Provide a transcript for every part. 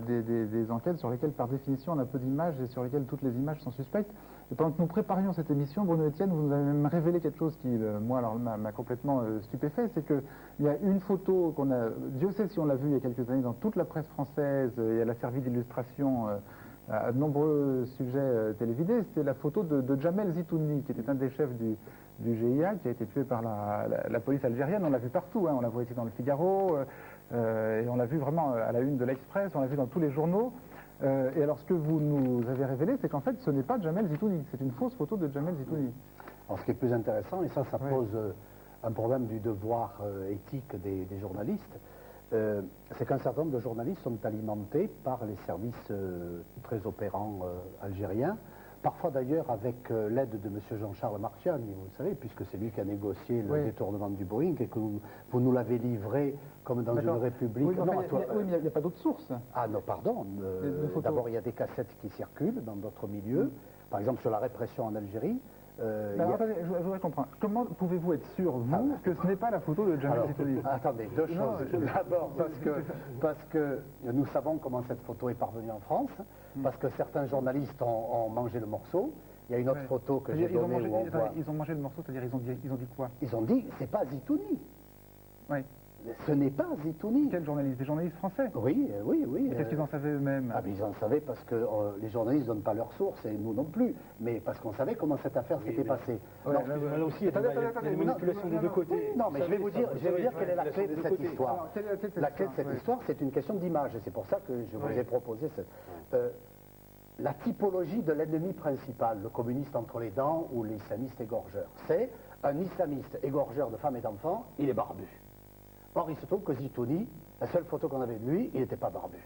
des enquêtes sur lesquelles, par définition, on a peu d'images et sur lesquelles toutes les images sont suspectes. Et pendant que nous préparions cette émission, Bruno Etienne, vous nous avez même révélé quelque chose qui, moi, alors, m'a complètement stupéfait, c'est qu'il y a une photo qu'on a, Dieu sait si on l'a vue il y a quelques années dans toute la presse française, et elle a servi d'illustration à de nombreux sujets télévisés, c'était la photo de Jamel Zitouni, qui était un des chefs du GIA, qui a été tué par la police algérienne. On l'a vu partout, hein. On l'a vu ici dans le Figaro, et on l'a vu vraiment à la une de l'Express, on l'a vu dans tous les journaux. Et alors ce que vous nous avez révélé, c'est qu'en fait ce n'est pas Jamel Zitouni, c'est une fausse photo de Jamel Zitouni. Alors ce qui est plus intéressant, et ça pose un problème du devoir éthique des journalistes, c'est qu'un certain nombre de journalistes sont alimentés par les services très opérants algériens, parfois d'ailleurs avec l'aide de M. Jean-Charles Marchiani, vous le savez, puisque c'est lui qui a négocié le détournement du Boeing et que vous nous l'avez livré comme dans une république. Oui, mais il n'y a pas d'autres sources. Ah non, pardon. D'abord, il y a des cassettes qui circulent dans d'autres milieux, par exemple sur la répression en Algérie. Attendez, je voudrais comprendre. Comment pouvez-vous être sûr, vous, que ce n'est pas la photo de Jamel Zitouni? Attendez, deux choses. D'abord, parce que nous savons comment cette photo est parvenue en France, parce que certains journalistes ont mangé le morceau. Il y a une autre photo que j'ai donnée où on voit... Ils ont mangé le morceau, c'est-à-dire ils ont dit quoi? Ils ont dit, c'est pas Zitouni. Oui. Ce n'est pas Zitouni. Quels journalistes? Des journalistes français? Oui. Qu'est-ce qu'ils en savaient eux-mêmes? Ah, mais ils en savaient parce que les journalistes ne donnent pas leurs sources, et nous non plus, mais parce qu'on savait comment cette affaire s'était passée. Là aussi, il y a des manipulations des deux côtés. Non, mais je vais vous dire quelle est la clé de cette histoire. La clé de cette histoire, c'est une question d'image, et c'est pour ça que je vous ai proposé la typologie de l'ennemi principal, le communiste entre les dents ou l'islamiste égorgeur. C'est un islamiste égorgeur de femmes et d'enfants, il est barbu. Or, il se trouve que Zitouni, la seule photo qu'on avait de lui, il n'était pas barbu.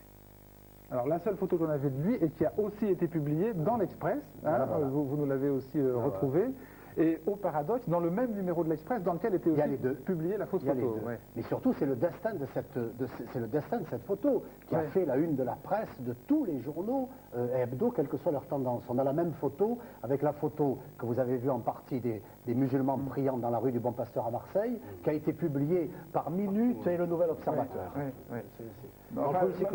Alors, la seule photo qu'on avait de lui, et qui a aussi été publiée dans l'Express, hein, vous nous l'avez aussi retrouvé, et au paradoxe, dans le même numéro de l'Express, dans lequel était aussi publiée la fausse photo. Mais surtout, c'est le destin de cette photo qui a fait la une de la presse, de tous les journaux hebdo, quelle que soit leur tendance. On a la même photo avec la photo que vous avez vue en partie des musulmans priant dans la rue du Bon Pasteur à Marseille, qui a été publiée par Minute et le Nouvel Observateur. Non,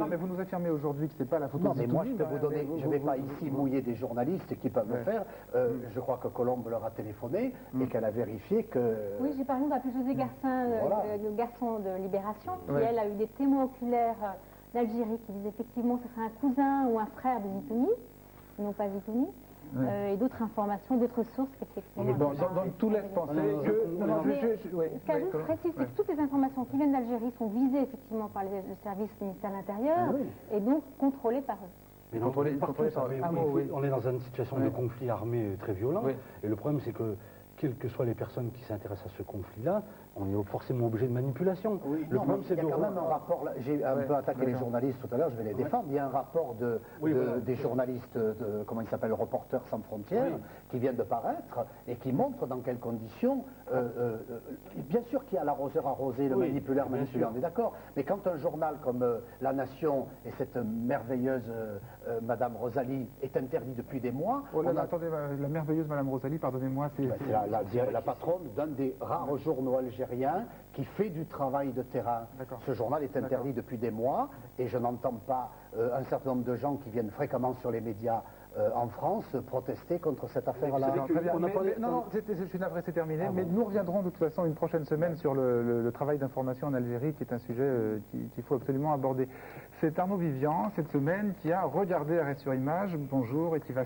mais vous nous affirmez aujourd'hui que ce n'est pas la photo. Non, mais moi je peux vous donner, je ne vais pas ici mouiller des journalistes qui peuvent le faire. Je crois que Colombe leur a téléphoné et qu'elle a vérifié que... Oui, j'ai par exemple appelé José Garcin, le garçon de Libération, qui elle a eu des témoins oculaires d'Algérie qui disaient effectivement que ce serait un cousin ou un frère de Zitouni, non pas Zitouni. Et d'autres informations, d'autres sources qu'effectivement... Donc tout laisse penser que... Ce qu'elle précise, c'est que toutes les informations qui viennent d'Algérie sont visées effectivement par le service du ministère de l'Intérieur et donc contrôlées par eux. Mais on est dans une situation de conflit armé très violent, et le problème c'est que quelles que soient les personnes qui s'intéressent à ce conflit-là, on est forcément obligé de manipulation. Oui, le problème, c'est qu'il y a quand même un rapport, j'ai un peu attaqué les journalistes tout à l'heure, je vais les défendre, il y a un rapport des journalistes, comment ils s'appellent, Reporters sans frontières, qui viennent de paraître, et qui montrent dans quelles conditions, bien sûr qu'il y a l'arroseur arrosé, le manipulateur manipulé, on est d'accord, mais quand un journal comme La Nation et cette merveilleuse Madame Rosalie est interdit depuis des mois... Attendez, la merveilleuse Madame Rosalie, pardonnez-moi, c'est... La patronne d'un des rares journaux algériens qui fait du travail de terrain. Ce journal est interdit depuis des mois et je n'entends pas un certain nombre de gens qui viennent fréquemment sur les médias en France protester contre cette affaire-là. Non, je suis navré, c'est terminé, mais nous reviendrons de toute façon une prochaine semaine sur le travail d'information en Algérie, qui est un sujet qu'il faut absolument aborder. C'est Arnaud Vivian, cette semaine, qui a regardé Arrêt sur Image, bonjour, et qui va